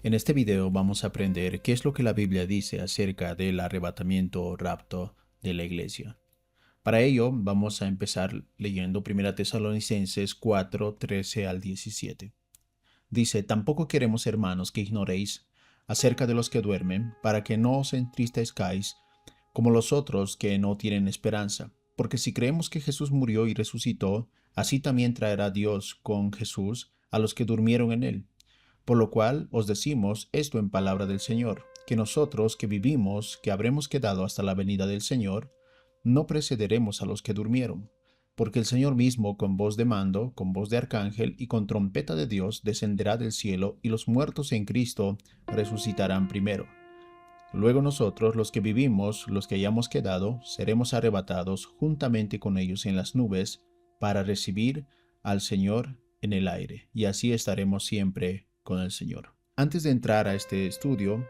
En este video vamos a aprender qué es lo que la Biblia dice acerca del arrebatamiento o rapto de la iglesia. Para ello vamos a empezar leyendo 1 Tesalonicenses 4, 13 al 17. Dice: Tampoco queremos, hermanos, que ignoréis acerca de los que duermen, para que no os entristezcáis como los otros que no tienen esperanza. Porque si creemos que Jesús murió y resucitó, así también traerá Dios con Jesús a los que durmieron en él. Por lo cual os decimos esto en palabra del Señor, que nosotros que vivimos, que habremos quedado hasta la venida del Señor, no precederemos a los que durmieron. Porque el Señor mismo, con voz de mando, con voz de arcángel y con trompeta de Dios, descenderá del cielo, y los muertos en Cristo resucitarán primero. Luego nosotros, los que vivimos, los que hayamos quedado, seremos arrebatados juntamente con ellos en las nubes, para recibir al Señor en el aire, y así estaremos siempre con el Señor. Antes de entrar a este estudio,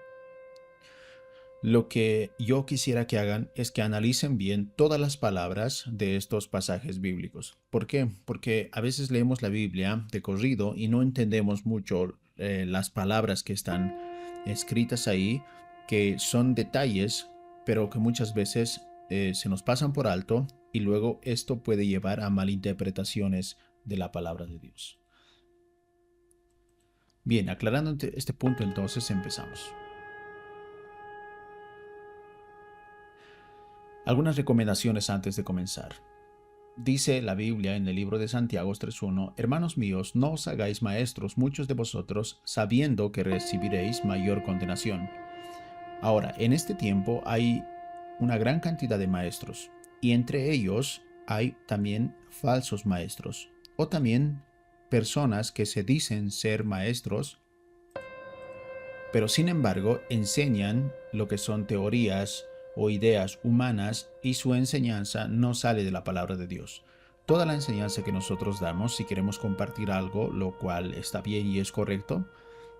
lo que yo quisiera que hagan es que analicen bien todas las palabras de estos pasajes bíblicos. ¿Por qué? Porque a veces leemos la Biblia de corrido y no entendemos mucho las palabras que están escritas ahí, que son detalles, pero que muchas veces se nos pasan por alto, y luego esto puede llevar a malinterpretaciones de la palabra de Dios. Bien, aclarando este punto, entonces empezamos. Algunas recomendaciones antes de comenzar. Dice la Biblia en el libro de Santiago 3:1: Hermanos míos, no os hagáis maestros muchos de vosotros, sabiendo que recibiréis mayor condenación. Ahora, en este tiempo hay una gran cantidad de maestros, y entre ellos hay también falsos maestros, o también personas que se dicen ser maestros, pero sin embargo enseñan lo que son teorías o ideas humanas, y su enseñanza no sale de la palabra de Dios. Toda la enseñanza que nosotros damos, si queremos compartir algo, lo cual está bien y es correcto,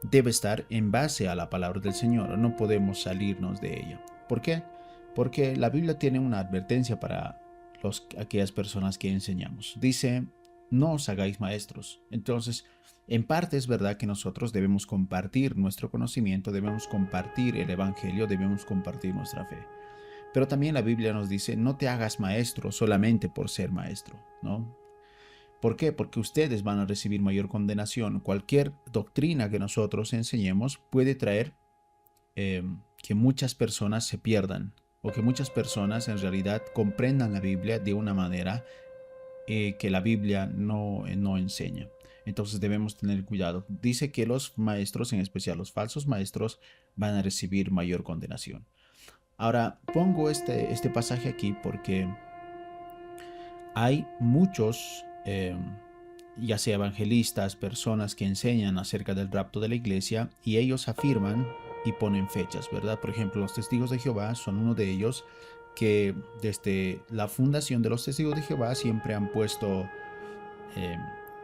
debe estar en base a la palabra del Señor. No podemos salirnos de ella. ¿Por qué? Porque la Biblia tiene una advertencia para aquellas personas que enseñamos. Dice: no os hagáis maestros. Entonces, en parte es verdad que nosotros debemos compartir nuestro conocimiento, debemos compartir el Evangelio, debemos compartir nuestra fe. Pero también la Biblia nos dice: no te hagas maestro solamente por ser maestro, ¿no? ¿Por qué? Porque ustedes van a recibir mayor condenación. Cualquier doctrina que nosotros enseñemos puede traer que muchas personas se pierdan, o que muchas personas en realidad comprendan la Biblia de una manera que la Biblia no enseña. Entonces debemos tener cuidado. Dice que los maestros, en especial los falsos maestros, van a recibir mayor condenación. Ahora, pongo este pasaje aquí porque hay muchos, ya sea evangelistas, personas que enseñan acerca del rapto de la iglesia, y ellos afirman y ponen fechas, ¿verdad? Por ejemplo, los testigos de Jehová son uno de ellos, que desde la fundación de los testigos de Jehová siempre han puesto eh,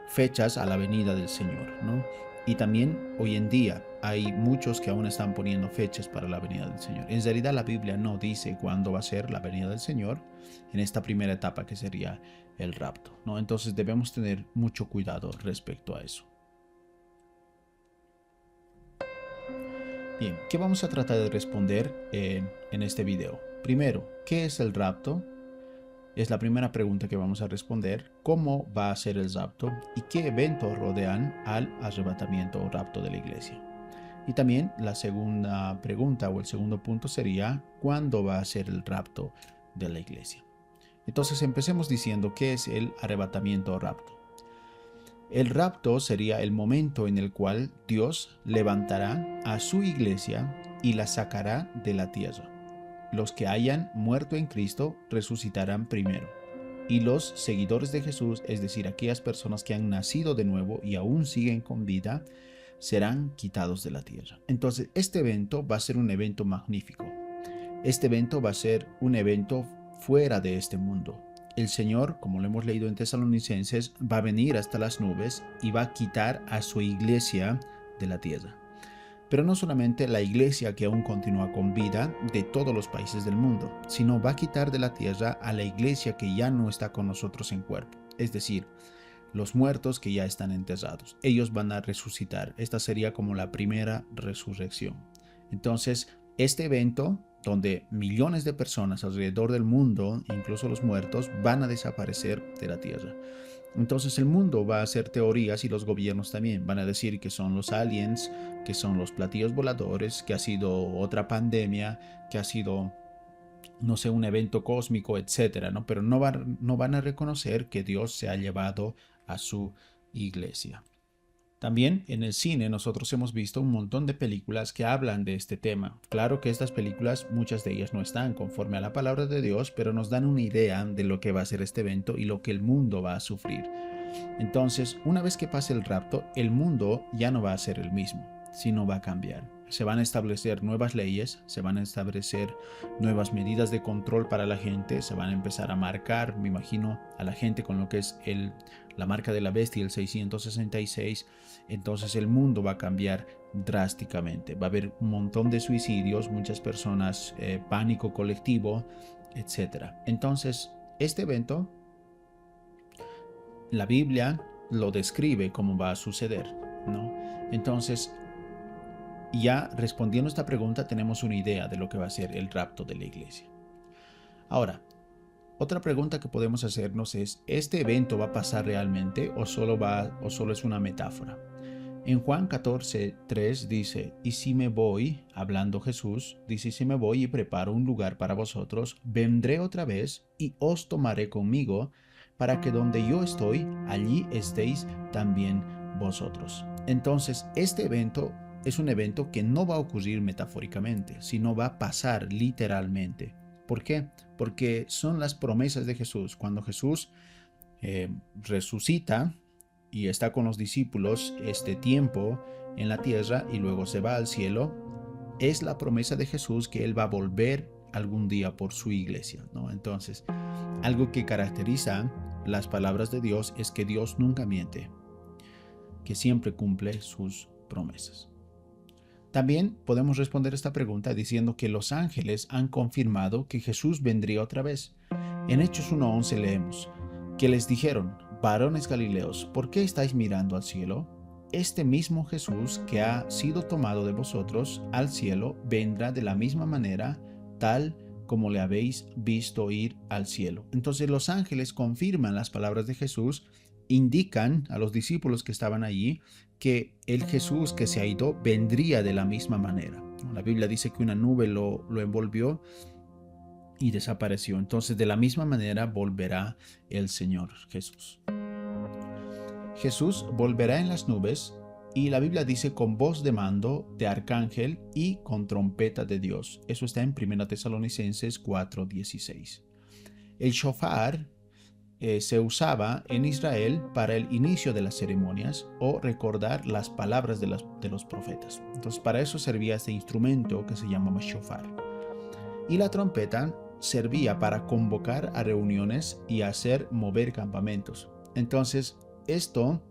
fechas a la venida del Señor, ¿no? Y también hoy en día hay muchos que aún están poniendo fechas para la venida del Señor. En realidad la Biblia no dice cuándo va a ser la venida del Señor en esta primera etapa, que sería el rapto, ¿no? Entonces debemos tener mucho cuidado respecto a eso. Bien, ¿qué vamos a tratar de responder en este video? Primero, ¿qué es el rapto? Es la primera pregunta que vamos a responder. ¿Cómo va a ser el rapto? ¿Y qué eventos rodean al arrebatamiento o rapto de la iglesia? Y también la segunda pregunta o el segundo punto sería: ¿cuándo va a ser el rapto de la iglesia? Entonces empecemos diciendo qué es el arrebatamiento o rapto. El rapto sería el momento en el cual Dios levantará a su iglesia y la sacará de la tierra. Los que hayan muerto en Cristo resucitarán primero, y los seguidores de Jesús, es decir, aquellas personas que han nacido de nuevo y aún siguen con vida, serán quitados de la tierra. Entonces, este evento va a ser un evento magnífico. Este evento va a ser un evento fuera de este mundo. El Señor, como lo hemos leído en Tesalonicenses, va a venir hasta las nubes y va a quitar a su iglesia de la tierra. Pero no solamente la iglesia que aún continúa con vida de todos los países del mundo, sino va a quitar de la tierra a la iglesia que ya no está con nosotros en cuerpo. Es decir, los muertos que ya están enterrados. Ellos van a resucitar. Esta sería como la primera resurrección. Entonces, este evento donde millones de personas alrededor del mundo, incluso los muertos, van a desaparecer de la tierra. Entonces el mundo va a hacer teorías y los gobiernos también van a decir que son los aliens, que son los platillos voladores, que ha sido otra pandemia, que ha sido, no sé, un evento cósmico, etcétera, ¿no? Pero no van a reconocer que Dios se ha llevado a su iglesia. También en el cine nosotros hemos visto un montón de películas que hablan de este tema. Claro que estas películas, muchas de ellas no están conforme a la palabra de Dios, pero nos dan una idea de lo que va a ser este evento y lo que el mundo va a sufrir. Entonces, una vez que pase el rapto, el mundo ya no va a ser el mismo, sino va a cambiar. Se van a establecer nuevas leyes, se van a establecer nuevas medidas de control para la gente, se van a empezar a marcar, me imagino, a la gente con lo que es la marca de la bestia, el 666. Entonces el mundo va a cambiar drásticamente. Va a haber un montón de suicidios, muchas personas, pánico colectivo, etc. Entonces, este evento, la Biblia lo describe como va a suceder, ¿no? Entonces, ya respondiendo a esta pregunta, tenemos una idea de lo que va a ser el rapto de la iglesia. Ahora, otra pregunta que podemos hacernos es, ¿este evento va a pasar realmente o solo es una metáfora? En Juan 14:3 dice, y si me voy, hablando Jesús, dice, si me voy y preparo un lugar para vosotros, vendré otra vez y os tomaré conmigo, para que donde yo estoy, allí estéis también vosotros. Entonces, este evento es un evento que no va a ocurrir metafóricamente, sino va a pasar literalmente. ¿Por qué? Porque son las promesas de Jesús. Cuando Jesús resucita y está con los discípulos este tiempo en la tierra y luego se va al cielo, es la promesa de Jesús que Él va a volver algún día por su iglesia, ¿no? Entonces, algo que caracteriza las palabras de Dios es que Dios nunca miente, que siempre cumple sus promesas. También podemos responder esta pregunta diciendo que los ángeles han confirmado que Jesús vendría otra vez. En Hechos 1:11 leemos que les dijeron, varones Galileos, ¿por qué estáis mirando al cielo? Este mismo Jesús que ha sido tomado de vosotros al cielo vendrá de la misma manera, tal como le habéis visto ir al cielo. Entonces los ángeles confirman las palabras de Jesús, indican a los discípulos que estaban allí que el Jesús que se ha ido vendría de la misma manera. La Biblia dice que una nube lo envolvió y desapareció. Entonces de la misma manera volverá el Señor Jesús. Jesús volverá en las nubes y la Biblia dice con voz de mando de arcángel y con trompeta de Dios. Eso está en 1 Tesalonicenses 4:16. El shofar se usaba en Israel para el inicio de las ceremonias o recordar las palabras de los profetas. Entonces para eso servía este instrumento que se llamaba shofar. Y la trompeta servía para convocar a reuniones y hacer mover campamentos. Entonces esto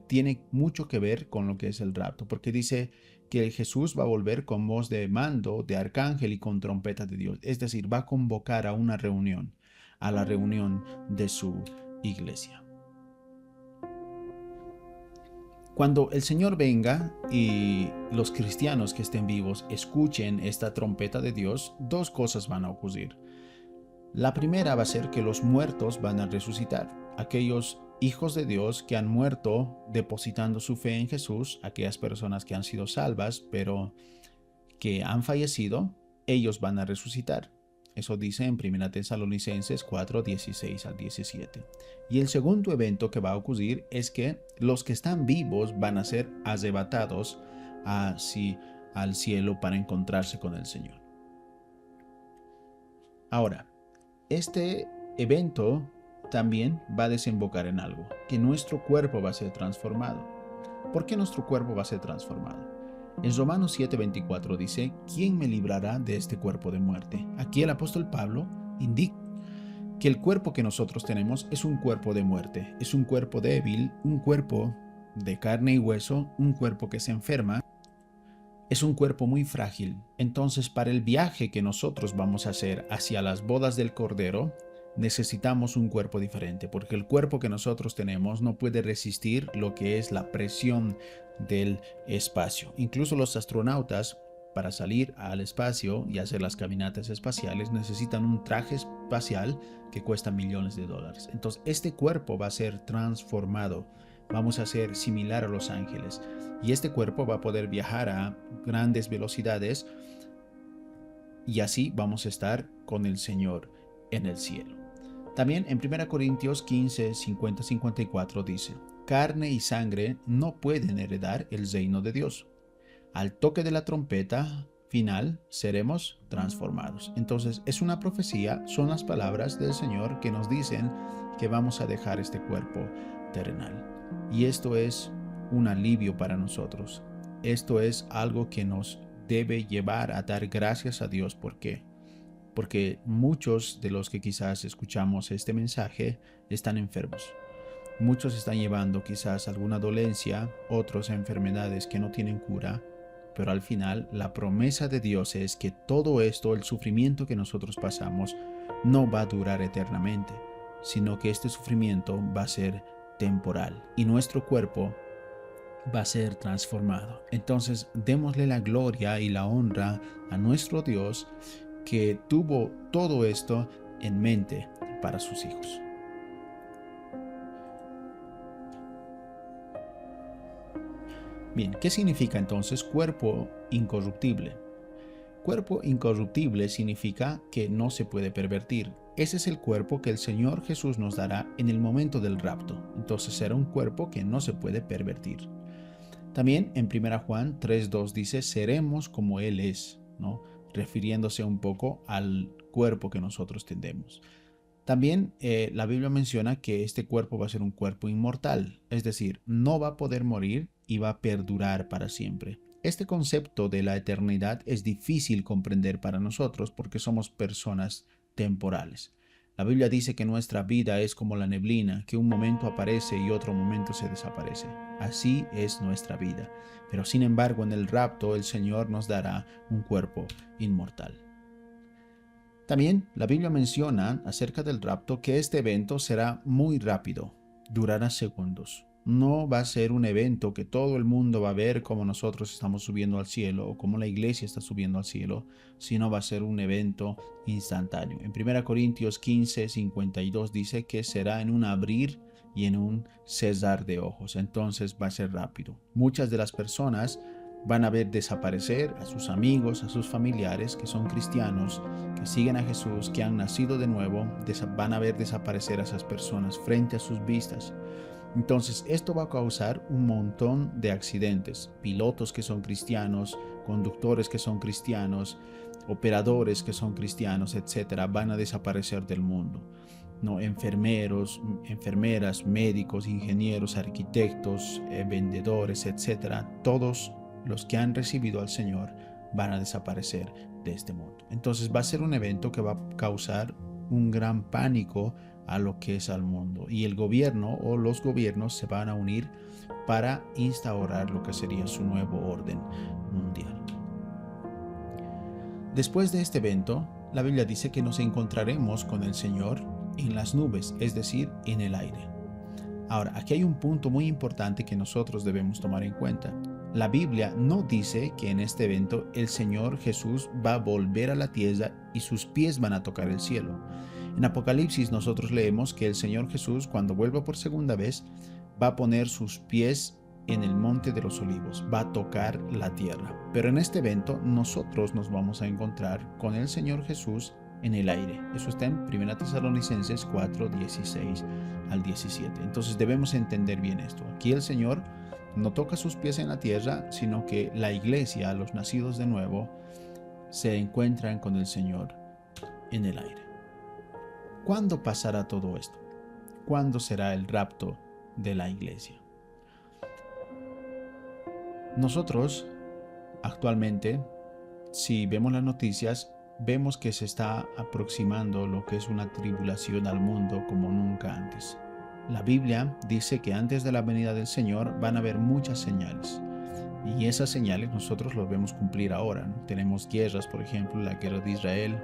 tiene mucho que ver con lo que es el rapto, porque dice que Jesús va a volver con voz de mando, de arcángel y con trompeta de Dios. Es decir, va a convocar a una reunión, a la reunión de su iglesia. Cuando el Señor venga y los cristianos que estén vivos escuchen esta trompeta de Dios, dos cosas van a ocurrir. La primera va a ser que los muertos van a resucitar. Aquellos hijos de Dios que han muerto depositando su fe en Jesús, aquellas personas que han sido salvas, pero que han fallecido, ellos van a resucitar. Eso dice en 1 Tesalonicenses 4:16 al 17. Y el segundo evento que va a ocurrir es que los que están vivos van a ser arrebatados así al cielo para encontrarse con el Señor. Ahora, este evento también va a desembocar en algo, que nuestro cuerpo va a ser transformado. ¿Por qué nuestro cuerpo va a ser transformado? En Romanos 7:24 dice, ¿quién me librará de este cuerpo de muerte? Aquí el apóstol Pablo indica que el cuerpo que nosotros tenemos es un cuerpo de muerte, es un cuerpo débil, un cuerpo de carne y hueso, un cuerpo que se enferma, es un cuerpo muy frágil. Entonces, para el viaje que nosotros vamos a hacer hacia las bodas del Cordero, necesitamos un cuerpo diferente, porque el cuerpo que nosotros tenemos no puede resistir lo que es la presión del espacio. Incluso los astronautas, para salir al espacio y hacer las caminatas espaciales, necesitan un traje espacial que cuesta millones de dólares. Entonces, este cuerpo va a ser transformado. Vamos a ser similar a los ángeles. Y este cuerpo va a poder viajar a grandes velocidades y así vamos a estar con el Señor en el cielo. También en 1 Corintios 15, 50-54 dice: carne y sangre no pueden heredar el reino de Dios. Al toque de la trompeta final seremos transformados. Entonces es una profecía, son las palabras del Señor que nos dicen que vamos a dejar este cuerpo terrenal. Y esto es un alivio para nosotros. Esto es algo que nos debe llevar a dar gracias a Dios. ¿Por qué? Porque muchos de los que quizás escuchamos este mensaje están enfermos. Muchos están llevando quizás alguna dolencia, otros a enfermedades que no tienen cura, pero al final la promesa de Dios es que todo esto, el sufrimiento que nosotros pasamos, no va a durar eternamente, sino que este sufrimiento va a ser temporal y nuestro cuerpo va a ser transformado. Entonces, démosle la gloria y la honra a nuestro Dios, que tuvo todo esto en mente para sus hijos. Bien, ¿qué significa entonces cuerpo incorruptible? Cuerpo incorruptible significa que no se puede pervertir. Ese es el cuerpo que el Señor Jesús nos dará en el momento del rapto. Entonces será un cuerpo que no se puede pervertir. También en 1 Juan 3:2 dice: seremos como Él es, ¿no? Refiriéndose un poco al cuerpo que nosotros tendremos. También la Biblia menciona que este cuerpo va a ser un cuerpo inmortal, es decir, no va a poder morir y va a perdurar para siempre. Este concepto de la eternidad es difícil comprender para nosotros porque somos personas temporales. La Biblia dice que nuestra vida es como la neblina, que un momento aparece y otro momento se desaparece. Así es nuestra vida. Pero sin embargo, en el rapto el Señor nos dará un cuerpo inmortal. También la Biblia menciona acerca del rapto que este evento será muy rápido, durará segundos. No va a ser un evento que todo el mundo va a ver como nosotros estamos subiendo al cielo o como la iglesia está subiendo al cielo, sino va a ser un evento instantáneo. En 1 Corintios 15, 52 dice que será en un abrir y en un cesar de ojos. Entonces va a ser rápido. Muchas de las personas van a ver desaparecer a sus amigos, a sus familiares que son cristianos, que siguen a Jesús, que han nacido de nuevo, van a ver desaparecer a esas personas frente a sus vistas. Entonces esto va a causar un montón de accidentes. Pilotos que son cristianos, conductores que son cristianos, operadores que son cristianos, etcétera, van a desaparecer del mundo. No, enfermeros, enfermeras, médicos, ingenieros, arquitectos, vendedores, etcétera, todos los que han recibido al Señor van a desaparecer de este mundo. Entonces va a ser un evento que va a causar un gran pánico a lo que es al mundo, y el gobierno o los gobiernos se van a unir para instaurar lo que sería su nuevo orden mundial. Después de este evento, la Biblia dice que nos encontraremos con el Señor en las nubes, es decir, en el aire. Ahora, aquí hay un punto muy importante que nosotros debemos tomar en cuenta. La Biblia no dice que en este evento el Señor Jesús va a volver a la tierra y sus pies van a tocar el cielo. En Apocalipsis nosotros leemos que el Señor Jesús, cuando vuelva por segunda vez, va a poner sus pies en el monte de los olivos, va a tocar la tierra. Pero en este evento nosotros nos vamos a encontrar con el Señor Jesús en el aire. Eso está en 1 Tesalonicenses 4, 16 al 17. Entonces debemos entender bien esto. Aquí el Señor no toca sus pies en la tierra, sino que la iglesia, los nacidos de nuevo, se encuentran con el Señor en el aire. ¿Cuándo pasará todo esto? ¿Cuándo será el rapto de la iglesia? Nosotros, actualmente, si vemos las noticias, vemos que se está aproximando lo que es una tribulación al mundo como nunca antes. La Biblia dice que antes de la venida del Señor van a haber muchas señales. Y esas señales nosotros las vemos cumplir ahora, ¿no? Tenemos guerras, por ejemplo, la guerra de Israel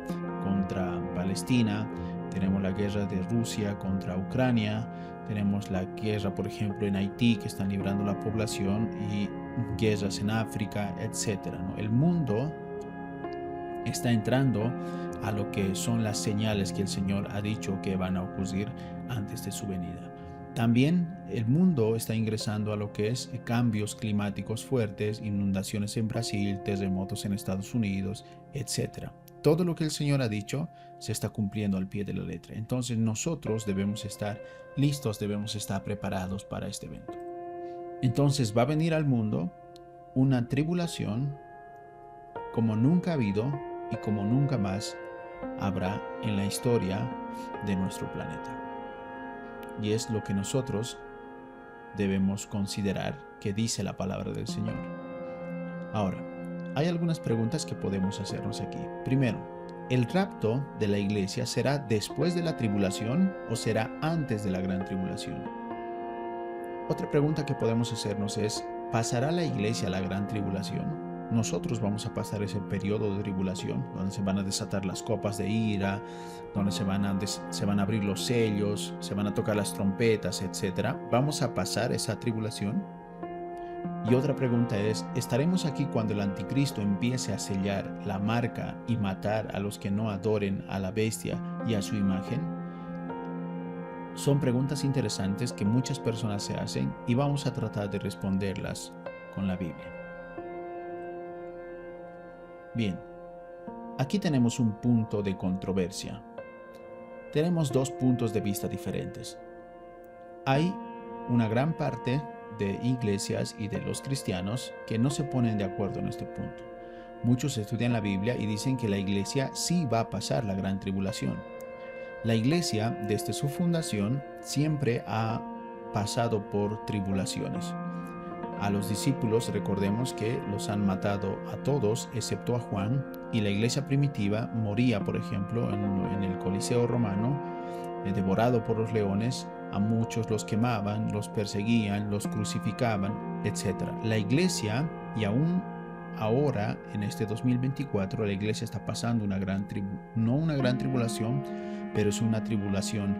contra Palestina, tenemos la guerra de Rusia contra Ucrania, tenemos la guerra, por ejemplo, en Haití, que están librando la población, y guerras en África, etcétera, ¿no? El mundo está entrando a lo que son las señales que el Señor ha dicho que van a ocurrir antes de su venida. También el mundo está ingresando a lo que es cambios climáticos fuertes, inundaciones en Brasil, terremotos en Estados Unidos, etc. Todo lo que el Señor ha dicho se está cumpliendo al pie de la letra. Entonces nosotros debemos estar listos, debemos estar preparados para este evento. Entonces va a venir al mundo una tribulación como nunca ha habido y como nunca más habrá en la historia de nuestro planeta. Y es lo que nosotros debemos considerar que dice la palabra del Señor. Ahora, hay algunas preguntas que podemos hacernos aquí. Primero, ¿el rapto de la iglesia será después de la tribulación o será antes de la gran tribulación? Otra pregunta que podemos hacernos es, ¿pasará la iglesia la gran tribulación? Nosotros vamos a pasar ese periodo de tribulación donde se van a desatar las copas de ira, donde se van a abrir los sellos, se van a tocar las trompetas, etc. ¿Vamos a pasar esa tribulación? Y otra pregunta es, ¿estaremos aquí cuando el anticristo empiece a sellar la marca y matar a los que no adoren a la bestia y a su imagen? Son preguntas interesantes que muchas personas se hacen y vamos a tratar de responderlas con la Biblia. Bien, aquí tenemos un punto de controversia. Tenemos dos puntos de vista diferentes. Hay una gran parte de iglesias y de los cristianos que no se ponen de acuerdo en este punto. Muchos estudian la Biblia y dicen que la iglesia sí va a pasar la gran tribulación. La iglesia, desde su fundación, siempre ha pasado por tribulaciones. A los discípulos, recordemos que los han matado a todos excepto a Juan, y la iglesia primitiva moría, por ejemplo, en el Coliseo romano, devorado por los leones. A muchos los quemaban, los perseguían, los crucificaban, etc. La iglesia, y aún ahora, en este 2024, la iglesia está pasando no una gran tribulación, pero es una tribulación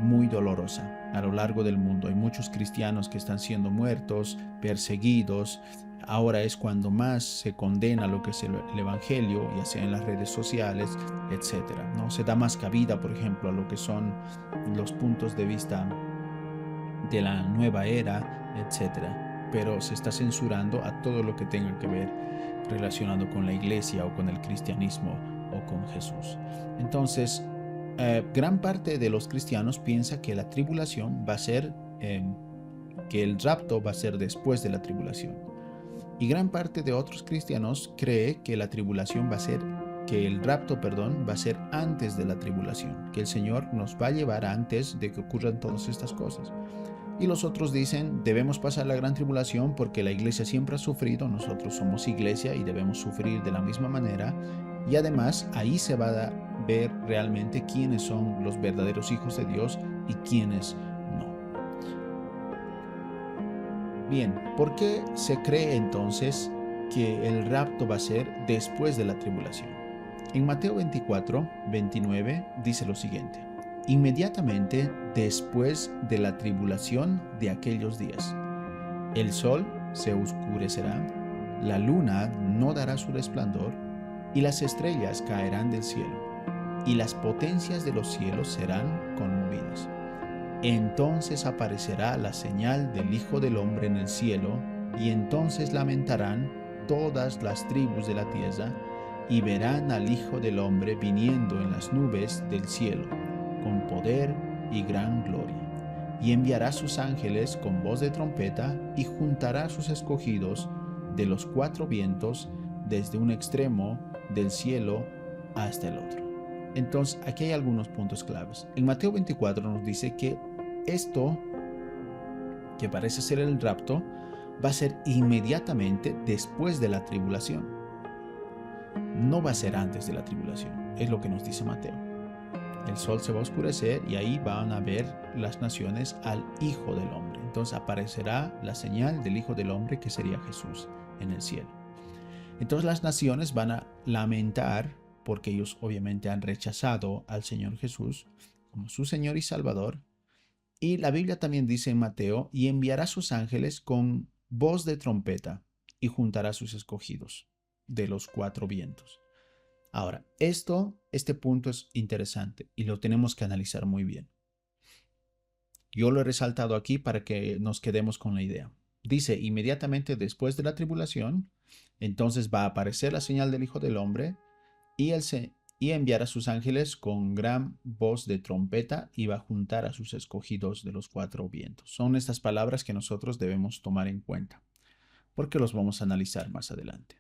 muy dolorosa a lo largo del mundo. Hay muchos cristianos que están siendo muertos, perseguidos. Ahora es cuando más se condena lo que es el evangelio, ya sea en las redes sociales, etcétera, ¿no? Se da más cabida, por ejemplo, a lo que son los puntos de vista de la nueva era, etcétera, pero se está censurando a todo lo que tenga que ver relacionado con la iglesia o con el cristianismo o con Jesús. Entonces, gran parte de los cristianos piensa que la tribulación va a ser, que el rapto va a ser después de la tribulación. Y gran parte de otros cristianos cree que la tribulación va a ser, que el rapto, va a ser antes de la tribulación, que el Señor nos va a llevar antes de que ocurran todas estas cosas. Y los otros dicen, debemos pasar la gran tribulación porque la iglesia siempre ha sufrido, nosotros somos iglesia y debemos sufrir de la misma manera. Y además ahí se va a ver realmente quiénes son los verdaderos hijos de Dios y quiénes no. Bien, ¿por qué se cree entonces que el rapto va a ser después de la tribulación? En Mateo 24, 29 dice lo siguiente: inmediatamente después de la tribulación de aquellos días, el sol se oscurecerá, la luna no dará su resplandor, y las estrellas caerán del cielo, y las potencias de los cielos serán conmovidas. Entonces aparecerá la señal del Hijo del Hombre en el cielo, y entonces lamentarán todas las tribus de la tierra, y verán al Hijo del Hombre viniendo en las nubes del cielo, con poder y gran gloria. Y enviará sus ángeles con voz de trompeta, y juntará a sus escogidos de los cuatro vientos, desde un extremo del cielo hasta el otro. Entonces, aquí hay algunos puntos claves. En Mateo 24 nos dice que esto, que parece ser el rapto, va a ser inmediatamente después de la tribulación. No va a ser antes de la tribulación, es lo que nos dice Mateo. El sol se va a oscurecer y ahí van a ver las naciones al Hijo del Hombre. Entonces aparecerá la señal del Hijo del Hombre, que sería Jesús, en el cielo. Entonces las naciones van a lamentar porque ellos obviamente han rechazado al Señor Jesús como su Señor y Salvador. Y la Biblia también dice en Mateo, y enviará sus ángeles con voz de trompeta y juntará a sus escogidos de los cuatro vientos. Ahora, este punto es interesante y lo tenemos que analizar muy bien. Yo lo he resaltado aquí para que nos quedemos con la idea. Dice, inmediatamente después de la tribulación, entonces va a aparecer la señal del Hijo del Hombre y enviar a sus ángeles con gran voz de trompeta y va a juntar a sus escogidos de los cuatro vientos. Son estas palabras que nosotros debemos tomar en cuenta, porque los vamos a analizar más adelante.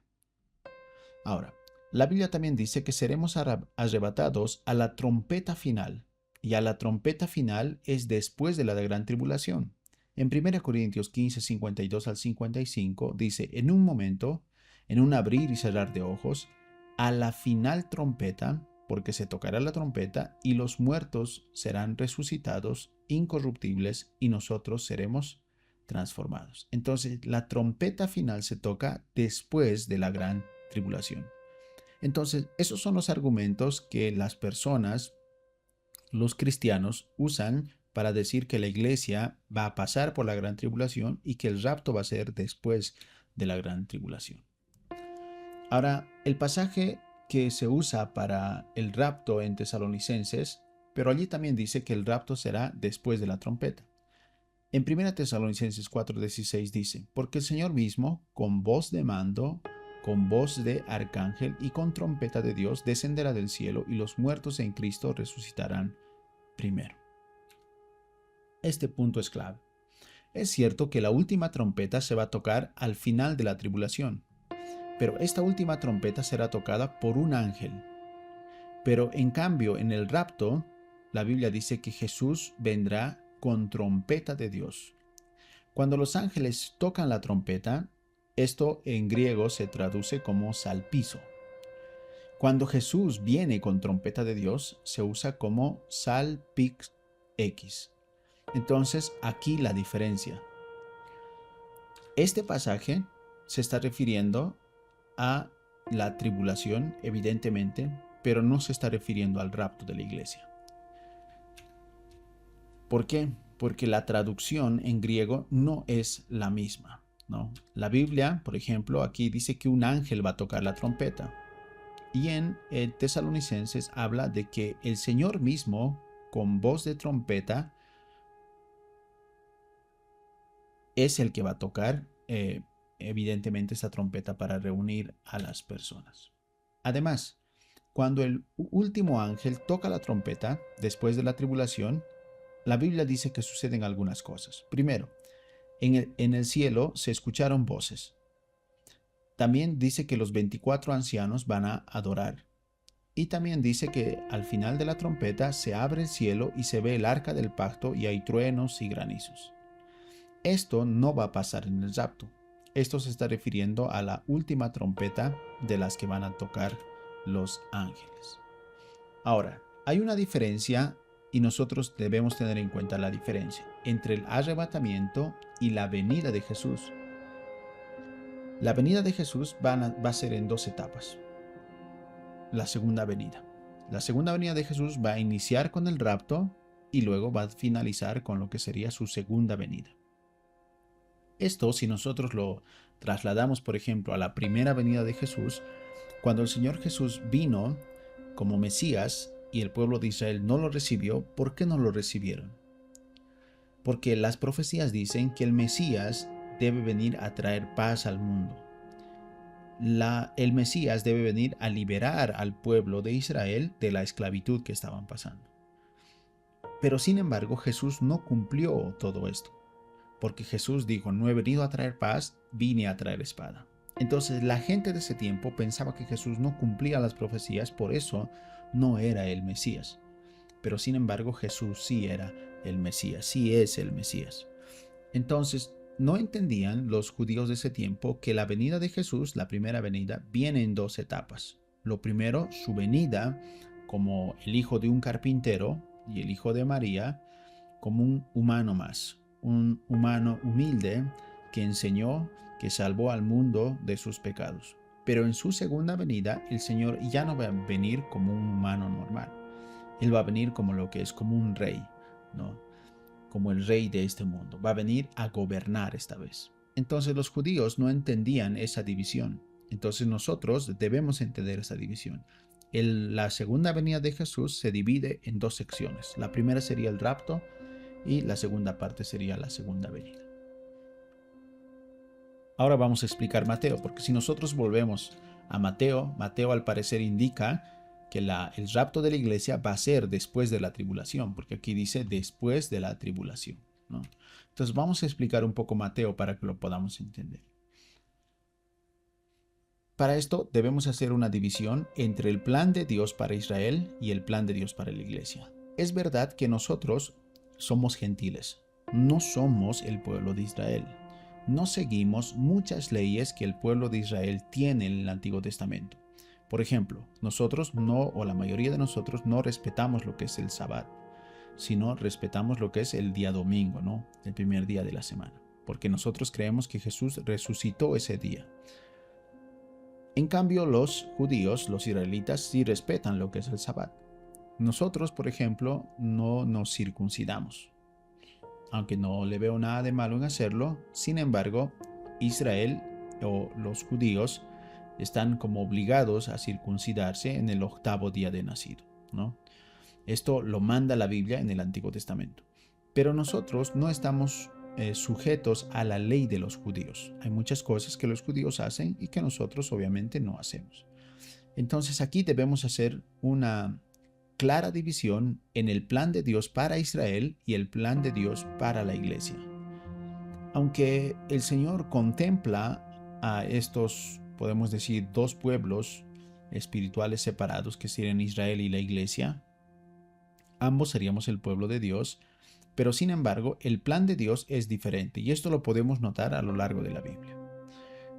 Ahora, la Biblia también dice que seremos arrebatados a la trompeta final, y a la trompeta final es después de la gran tribulación. En 1 Corintios 15, 52 al 55 dice, en un momento, en un abrir y cerrar de ojos, a la final trompeta, porque se tocará la trompeta, y los muertos serán resucitados incorruptibles, y nosotros seremos transformados. Entonces, la trompeta final se toca después de la gran tribulación. Entonces, esos son los argumentos que las personas, los cristianos, usan para decir que la iglesia va a pasar por la gran tribulación y que el rapto va a ser después de la gran tribulación. Ahora, el pasaje que se usa para el rapto en Tesalonicenses, pero allí también dice que el rapto será después de la trompeta. En 1 Tesalonicenses 4:16 dice, porque el Señor mismo, con voz de mando, con voz de arcángel y con trompeta de Dios, descenderá del cielo y los muertos en Cristo resucitarán primero. Este punto es clave. Es cierto que la última trompeta se va a tocar al final de la tribulación, pero esta última trompeta será tocada por un ángel. Pero en cambio, en el rapto, la Biblia dice que Jesús vendrá con trompeta de Dios. Cuando los ángeles tocan la trompeta, esto en griego se traduce como salpizo. Cuando Jesús viene con trompeta de Dios, se usa como salpix X. Entonces, aquí la diferencia. Este pasaje se está refiriendo a la tribulación, evidentemente, pero no se está refiriendo al rapto de la iglesia. ¿Por qué? Porque la traducción en griego no es la misma, ¿no? La Biblia, por ejemplo, aquí dice que un ángel va a tocar la trompeta. Y en Tesalonicenses habla de que el Señor mismo, con voz de trompeta, es el que va a tocar, evidentemente, esta trompeta para reunir a las personas. Además, cuando el último ángel toca la trompeta, después de la tribulación, la Biblia dice que suceden algunas cosas. Primero, en el cielo se escucharon voces. También dice que los 24 ancianos van a adorar. Y también dice que al final de la trompeta se abre el cielo y se ve el arca del pacto y hay truenos y granizos. Esto no va a pasar en el rapto. Esto se está refiriendo a la última trompeta de las que van a tocar los ángeles. Ahora, hay una diferencia y nosotros debemos tener en cuenta la diferencia entre el arrebatamiento y la venida de Jesús. La venida de Jesús va a ser en dos etapas. La segunda venida. La segunda venida de Jesús va a iniciar con el rapto y luego va a finalizar con lo que sería su segunda venida. Esto, si nosotros lo trasladamos, por ejemplo, a la primera venida de Jesús, cuando el Señor Jesús vino como Mesías y el pueblo de Israel no lo recibió, ¿por qué no lo recibieron? Porque las profecías dicen que el Mesías debe venir a traer paz al mundo. El Mesías debe venir a liberar al pueblo de Israel de la esclavitud que estaban pasando. Pero sin embargo, Jesús no cumplió todo esto, porque Jesús dijo, no he venido a traer paz, vine a traer espada. Entonces la gente de ese tiempo pensaba que Jesús no cumplía las profecías, por eso no era el Mesías. Pero sin embargo, Jesús sí era el Mesías, sí es el Mesías. Entonces, no entendían los judíos de ese tiempo que la venida de Jesús, la primera venida, viene en dos etapas. Lo primero, su venida como el hijo de un carpintero y el hijo de María, como un humano más, un humano humilde que enseñó, que salvó al mundo de sus pecados. Pero en su segunda venida, el Señor ya no va a venir como un humano normal. Él va a venir como lo que es, como un rey, ¿no? Como el rey de este mundo. Va a venir a gobernar esta vez. Entonces los judíos no entendían esa división. Entonces nosotros debemos entender esa división. La segunda venida de Jesús se divide en dos secciones. La primera sería el rapto y la segunda parte sería la segunda venida. Ahora vamos a explicar Mateo, porque si nosotros volvemos a Mateo, Mateo al parecer indica que el rapto de la iglesia va a ser después de la tribulación, porque aquí dice después de la tribulación, ¿no? Entonces vamos a explicar un poco Mateo para que lo podamos entender. Para esto debemos hacer una división entre el plan de Dios para Israel y el plan de Dios para la iglesia. Es verdad que nosotros somos gentiles, no somos el pueblo de Israel. No seguimos muchas leyes que el pueblo de Israel tiene en el Antiguo Testamento. Por ejemplo, nosotros no, o la mayoría de nosotros, no respetamos lo que es el Sabbat, sino respetamos lo que es el día domingo, ¿no? El primer día de la semana, porque nosotros creemos que Jesús resucitó ese día. En cambio, los judíos, los israelitas, sí respetan lo que es el Sabbat. Nosotros, por ejemplo, no nos circuncidamos, aunque no le veo nada de malo en hacerlo. Sin embargo, Israel o los judíos están como obligados a circuncidarse en el 8º día de nacido, ¿no? Esto lo manda la Biblia en el Antiguo Testamento. Pero nosotros no estamos sujetos a la ley de los judíos. Hay muchas cosas que los judíos hacen y que nosotros obviamente no hacemos. Entonces aquí debemos hacer una clara división en el plan de Dios para Israel y el plan de Dios para la iglesia. Aunque el Señor contempla a estos, podemos decir, dos pueblos espirituales separados que serían Israel y la iglesia, ambos seríamos el pueblo de Dios, pero sin embargo el plan de Dios es diferente y esto lo podemos notar a lo largo de la Biblia.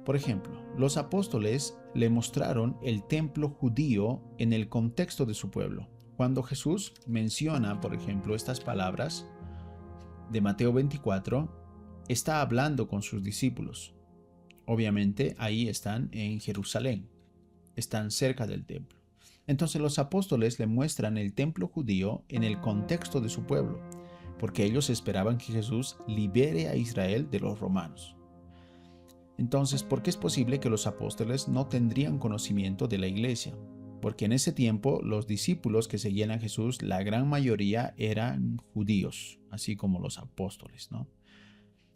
Por ejemplo, los apóstoles le mostraron el templo judío en el contexto de su pueblo. Cuando Jesús menciona, por ejemplo, estas palabras de Mateo 24, está hablando con sus discípulos. Obviamente ahí están en Jerusalén, están cerca del templo. Entonces los apóstoles le muestran el templo judío en el contexto de su pueblo, porque ellos esperaban que Jesús libere a Israel de los romanos. Entonces, ¿por qué es posible que los apóstoles no tendrían conocimiento de la iglesia? Porque en ese tiempo los discípulos que seguían a Jesús, la gran mayoría eran judíos, así como los apóstoles, ¿no?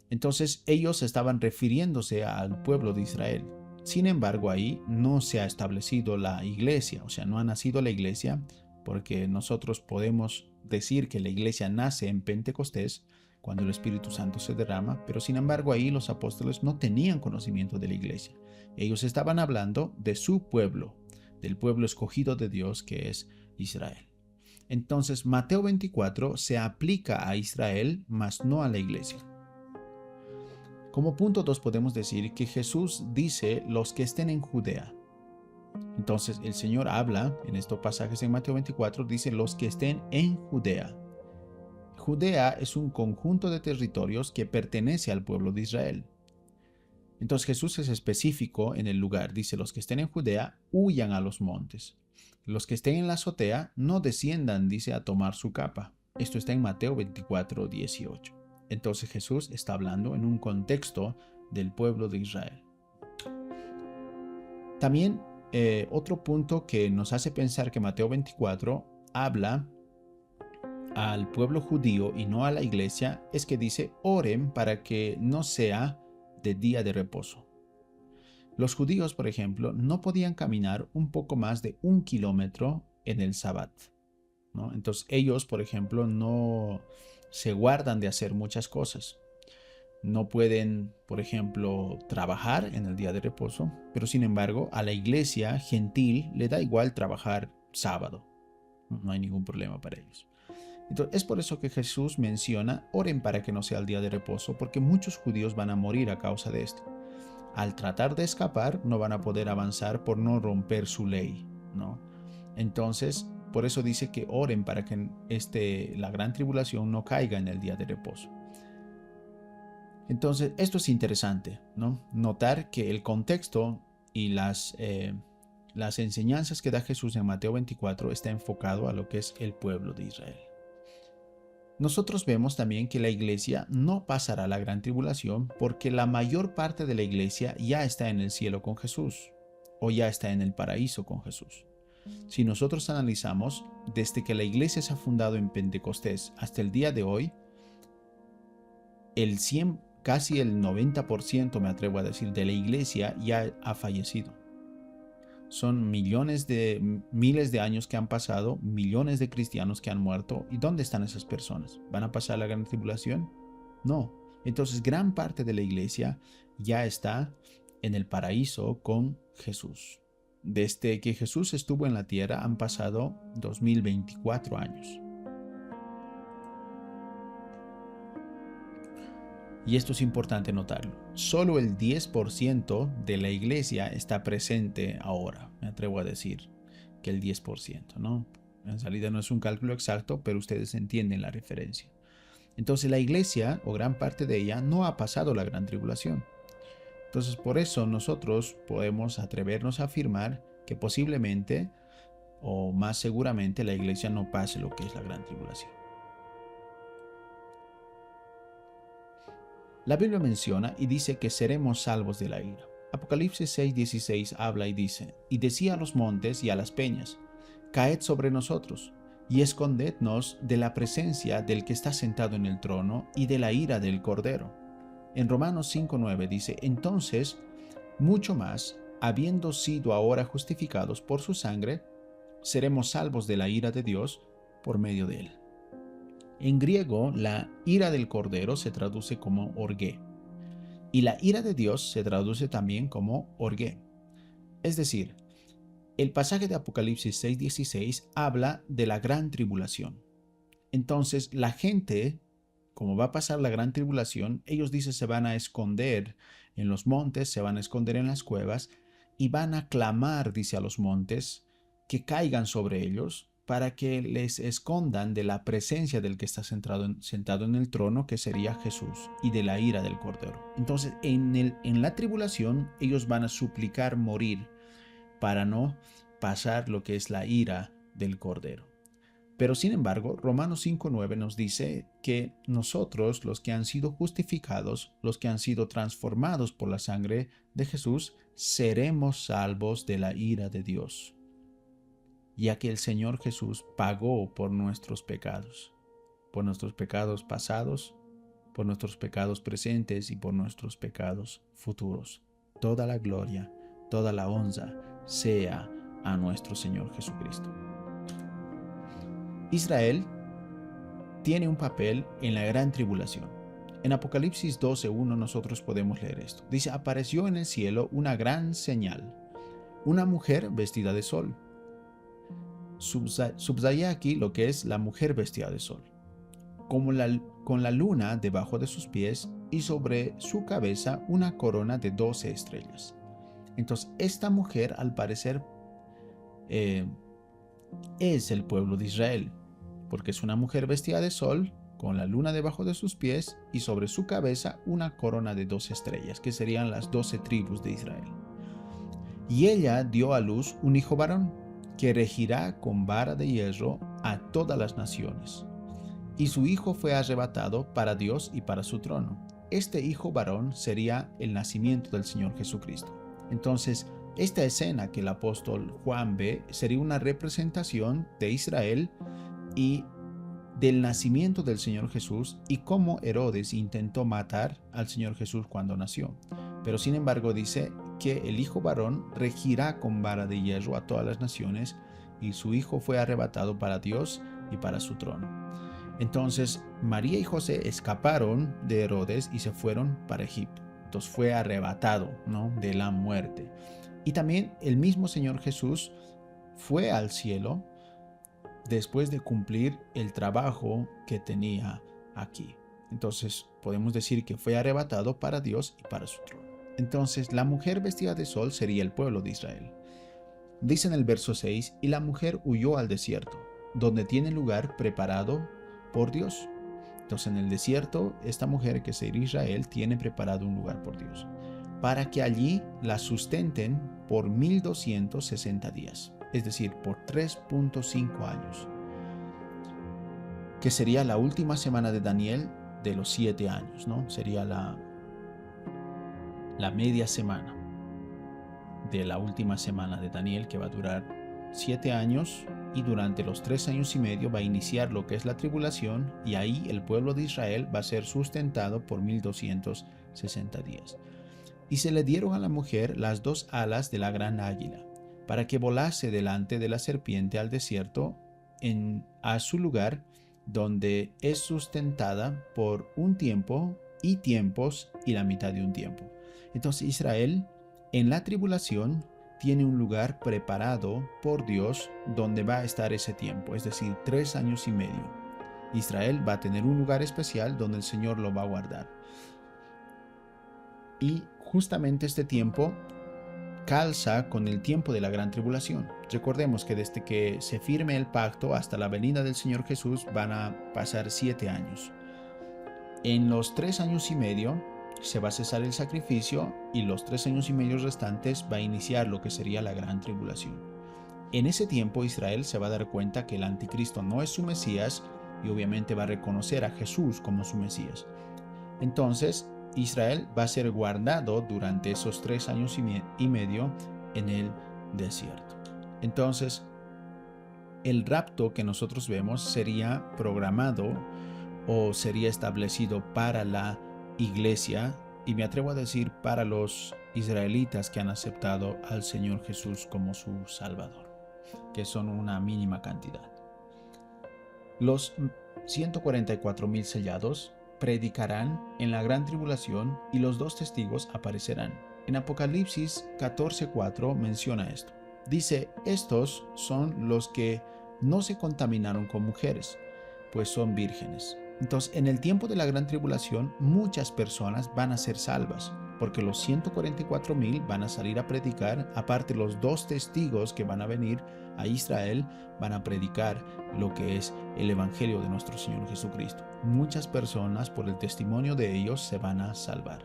Entonces ellos estaban refiriéndose al pueblo de Israel. Sin embargo, ahí no se ha establecido la iglesia, o sea, no ha nacido la iglesia, porque nosotros podemos decir que la iglesia nace en Pentecostés, cuando el Espíritu Santo se derrama, pero sin embargo ahí los apóstoles no tenían conocimiento de la iglesia. Ellos estaban hablando de su pueblo, del pueblo escogido de Dios que es Israel. Entonces Mateo 24 se aplica a Israel, mas no a la iglesia. Como punto 2 podemos decir que Jesús dice los que estén en Judea. Entonces el Señor habla en estos pasajes en Mateo 24, dice los que estén en Judea. Judea es un conjunto de territorios que pertenece al pueblo de Israel. Entonces Jesús es específico en el lugar. Dice, los que estén en Judea, huyan a los montes. Los que estén en la azotea, no desciendan, dice, a tomar su capa. Esto está en Mateo 24, 18. Entonces Jesús está hablando en un contexto del pueblo de Israel. También otro punto que nos hace pensar que Mateo 24 habla al pueblo judío y no a la iglesia es que dice, oren para que no sea de día de reposo. Los judíos, por ejemplo, no podían caminar un poco más de 1 kilómetro en el Sabbat, ¿no? Entonces ellos, por ejemplo, no se guardan de hacer muchas cosas. No pueden, por ejemplo, trabajar en el día de reposo, pero sin embargo a la iglesia gentil le da igual trabajar sábado. No hay ningún problema para ellos. Entonces, es por eso que Jesús menciona, oren para que no sea el día de reposo, porque muchos judíos van a morir a causa de esto. Al tratar de escapar, no van a poder avanzar por no romper su ley, ¿no? Entonces, por eso dice que oren para que la gran tribulación no caiga en el día de reposo. Entonces, esto es interesante, ¿no? Notar que el contexto y las enseñanzas que da Jesús en Mateo 24 está enfocado a lo que es el pueblo de Israel. Nosotros vemos también que la iglesia no pasará la gran tribulación porque la mayor parte de la iglesia ya está en el cielo con Jesús o ya está en el paraíso con Jesús. Si nosotros analizamos, desde que la iglesia se ha fundado en Pentecostés hasta el día de hoy, casi el 90%, me atrevo a decir, de la iglesia ya ha fallecido. Son miles de años que han pasado, millones de cristianos que han muerto. ¿Y dónde están esas personas? ¿Van a pasar la gran tribulación? No. Entonces, gran parte de la iglesia ya está en el paraíso con Jesús. Desde que Jesús estuvo en la tierra han pasado 2024 años. Y esto es importante notarlo. Solo el 10% de la iglesia está presente ahora. Me atrevo a decir que el 10%, ¿no? En realidad no es un cálculo exacto, pero ustedes entienden la referencia. Entonces la iglesia, o gran parte de ella, no ha pasado la gran tribulación. Entonces por eso nosotros podemos atrevernos a afirmar que posiblemente, o más seguramente, la iglesia no pase lo que es la gran tribulación. La Biblia menciona y dice que seremos salvos de la ira. Apocalipsis 6:16 habla y dice: y decía a los montes y a las peñas, caed sobre nosotros, y escondednos de la presencia del que está sentado en el trono y de la ira del Cordero. En Romanos 5:9 dice: entonces, mucho más, habiendo sido ahora justificados por su sangre, seremos salvos de la ira de Dios por medio de él. En griego, la ira del Cordero se traduce como orgué, y la ira de Dios se traduce también como orgué. Es decir, el pasaje de Apocalipsis 6:16 habla de la gran tribulación. Entonces, la gente, como va a pasar la gran tribulación, ellos dicen se van a esconder en los montes, se van a esconder en las cuevas, y van a clamar, dice, a los montes, que caigan sobre ellos, para que les escondan de la presencia del que está sentado en el trono, que sería Jesús, y de la ira del Cordero. Entonces, en la tribulación, ellos van a suplicar morir para no pasar lo que es la ira del Cordero. Pero sin embargo, Romanos 5:9 nos dice que nosotros, los que han sido justificados, los que han sido transformados por la sangre de Jesús, seremos salvos de la ira de Dios, ya que el Señor Jesús pagó por nuestros pecados pasados, por nuestros pecados presentes y por nuestros pecados futuros. Toda la gloria, toda la honra sea a nuestro Señor Jesucristo. Israel tiene un papel en la gran tribulación. En Apocalipsis 12:1 nosotros podemos leer esto. Dice: apareció en el cielo una gran señal, una mujer vestida de sol. Subraya aquí lo que es la mujer vestida de sol, con la luna debajo de sus pies y sobre su cabeza una corona de 12 estrellas. Entonces, esta mujer, al parecer, es el pueblo de Israel, porque es una mujer vestida de sol, con la luna debajo de sus pies y sobre su cabeza una corona de 12 estrellas, que serían las 12 tribus de Israel. Y ella dio a luz un hijo varón, que regirá con vara de hierro a todas las naciones. Y su hijo fue arrebatado para Dios y para su trono. Este hijo varón sería el nacimiento del Señor Jesucristo. Entonces, esta escena que el apóstol Juan ve sería una representación de Israel y del nacimiento del Señor Jesús y cómo Herodes intentó matar al Señor Jesús cuando nació. Pero sin embargo dice que el hijo varón regirá con vara de hierro a todas las naciones y su hijo fue arrebatado para Dios y para su trono. Entonces María y José escaparon de Herodes y se fueron para Egipto. Entonces fue arrebatado, ¿no?, de la muerte. Y también el mismo Señor Jesús fue al cielo después de cumplir el trabajo que tenía aquí. Entonces podemos decir que fue arrebatado para Dios y para su trono. Entonces la mujer vestida de sol sería el pueblo de Israel. Dice en el verso 6: y la mujer huyó al desierto, donde tiene lugar preparado por Dios. Entonces en el desierto, esta mujer, que sería Israel, tiene preparado un lugar por Dios, para que allí la sustenten por 1260 días, es decir, por 3.5 años, que sería la última semana de Daniel de los 7 años, ¿no? Sería la media semana de la última semana de Daniel, que va a durar 7 años, y durante los 3 años y medio va a iniciar lo que es la tribulación, y ahí el pueblo de Israel va a ser sustentado por 1260 días. Y se le dieron a la mujer las 2 alas de la gran águila, para que volase delante de la serpiente al desierto, a su lugar, donde es sustentada por un tiempo y tiempos y la mitad de un tiempo. Entonces Israel en la tribulación tiene un lugar preparado por Dios donde va a estar ese tiempo, es decir, 3 años y medio. Israel va a tener un lugar especial donde el Señor lo va a guardar. Y justamente este tiempo calza con el tiempo de la gran tribulación. Recordemos que desde que se firme el pacto hasta la venida del Señor Jesús van a pasar 7 años. En los 3 años y medio se va a cesar el sacrificio, y los 3 años y medio restantes va a iniciar lo que sería la gran tribulación. En ese tiempo Israel se va a dar cuenta que el anticristo no es su Mesías, y obviamente va a reconocer a Jesús como su Mesías. Entonces Israel va a ser guardado durante esos 3 años y medio en el desierto. Entonces el rapto que nosotros vemos sería programado o sería establecido para la iglesia, y me atrevo a decir para los israelitas que han aceptado al Señor Jesús como su Salvador, que son una mínima cantidad. Los 144,000 sellados predicarán en la gran tribulación, y los 2 testigos aparecerán. En Apocalipsis 14:4 menciona esto. Dice: estos son los que no se contaminaron con mujeres, pues son vírgenes. Entonces, en el tiempo de la gran tribulación, muchas personas van a ser salvas, porque los 144,000 van a salir a predicar. Aparte, los 2 testigos que van a venir a Israel van a predicar lo que es el evangelio de nuestro Señor Jesucristo. Muchas personas, por el testimonio de ellos, se van a salvar.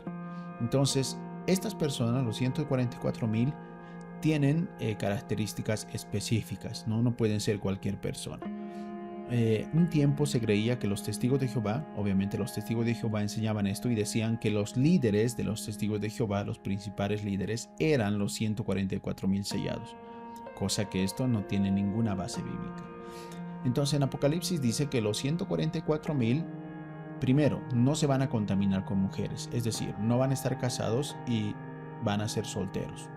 Entonces, estas personas, los 144,000, tienen características específicas, ¿no? No pueden ser cualquier persona. Un tiempo se creía que los testigos de Jehová, obviamente los testigos de Jehová enseñaban esto y decían que los líderes de los testigos de Jehová, los principales líderes, eran los 144,000 sellados, cosa que esto no tiene ninguna base bíblica. Entonces en Apocalipsis dice que los 144,000, primero, no se van a contaminar con mujeres, es decir, no van a estar casados y van a ser solteros.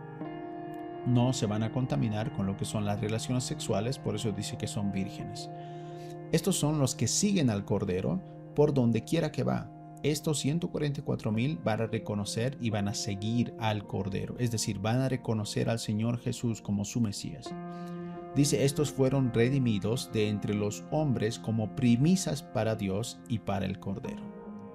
No se van a contaminar con lo que son las relaciones sexuales, por eso dice que son vírgenes. Estos son los que siguen al Cordero por donde quiera que va. Estos 144,000 van a reconocer y van a seguir al Cordero, es decir, van a reconocer al Señor Jesús como su Mesías. Dice: estos fueron redimidos de entre los hombres como primicias para Dios y para el Cordero.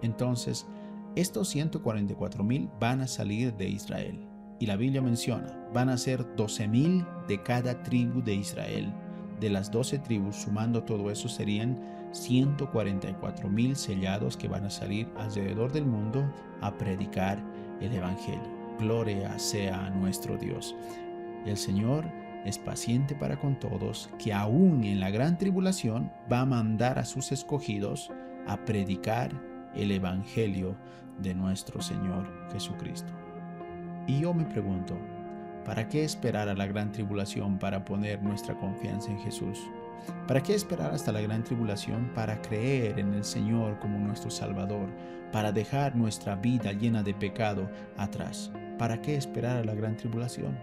Entonces, estos 144,000 van a salir de Israel. Y la Biblia menciona, van a ser 12,000 de cada tribu de Israel. De las 12 tribus, sumando todo eso, serían 144,000 sellados que van a salir alrededor del mundo a predicar el Evangelio. Gloria sea a nuestro Dios. El Señor es paciente para con todos, que aún en la gran tribulación va a mandar a sus escogidos a predicar el Evangelio de nuestro Señor Jesucristo. Y yo me pregunto, ¿para qué esperar a la gran tribulación para poner nuestra confianza en Jesús? ¿Para qué esperar hasta la gran tribulación para creer en el Señor como nuestro Salvador? Para dejar nuestra vida llena de pecado atrás. ¿Para qué esperar a la gran tribulación?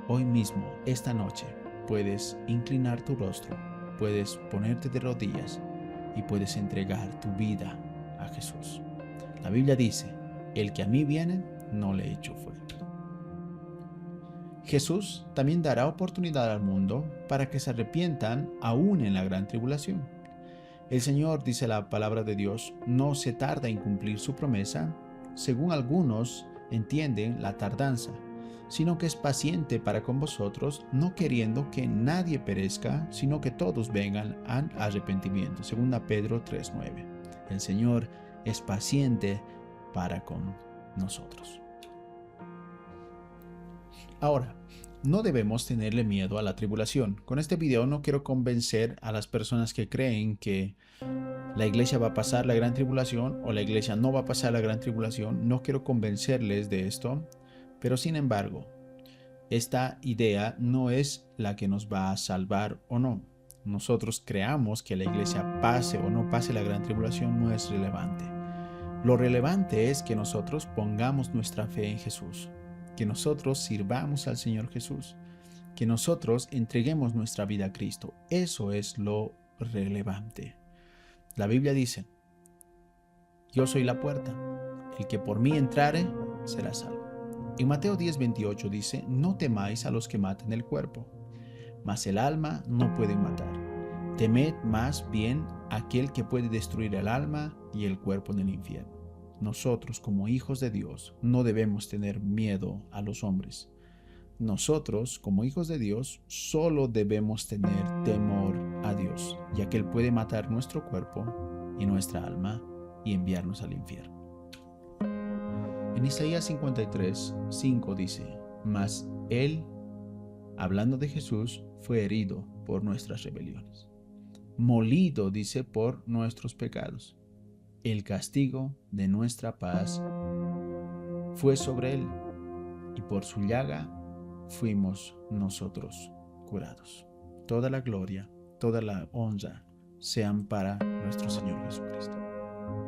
Hoy mismo, esta noche, puedes inclinar tu rostro, puedes ponerte de rodillas y puedes entregar tu vida a Jesús. La Biblia dice: el que a mí viene, no le echo fuera. Jesús también dará oportunidad al mundo para que se arrepientan aún en la gran tribulación. El Señor, dice la palabra de Dios, no se tarda en cumplir su promesa, según algunos entienden la tardanza, sino que es paciente para con vosotros, no queriendo que nadie perezca, sino que todos vengan al arrepentimiento. Segunda Pedro 3:9. El Señor es paciente para con nosotros. Ahora, no debemos tenerle miedo a la tribulación. Con este video no quiero convencer a las personas que creen que la iglesia va a pasar la gran tribulación o la iglesia no va a pasar la gran tribulación. No quiero convencerles de esto, pero sin embargo, esta idea no es la que nos va a salvar o no. Nosotros creamos que la iglesia pase o no pase la gran tribulación no es relevante. Lo relevante es que nosotros pongamos nuestra fe en Jesús, que nosotros sirvamos al Señor Jesús, que nosotros entreguemos nuestra vida a Cristo. Eso es lo relevante. La Biblia dice, yo soy la puerta, el que por mí entrare será salvo. En Mateo 10:28 dice, no temáis a los que maten el cuerpo, mas el alma no pueden matar. Temed más bien a aquel que puede destruir el alma y el cuerpo en el infierno. Nosotros, como hijos de Dios, no debemos tener miedo a los hombres. Nosotros, como hijos de Dios, solo debemos tener temor a Dios, ya que Él puede matar nuestro cuerpo y nuestra alma y enviarnos al infierno. En Isaías 53:5 dice, mas Él, hablando de Jesús, fue herido por nuestras rebeliones. Molido, dice, por nuestros pecados. El castigo de nuestra paz fue sobre Él, y por su llaga fuimos nosotros curados. Toda la gloria, toda la honra sean para nuestro Señor Jesucristo.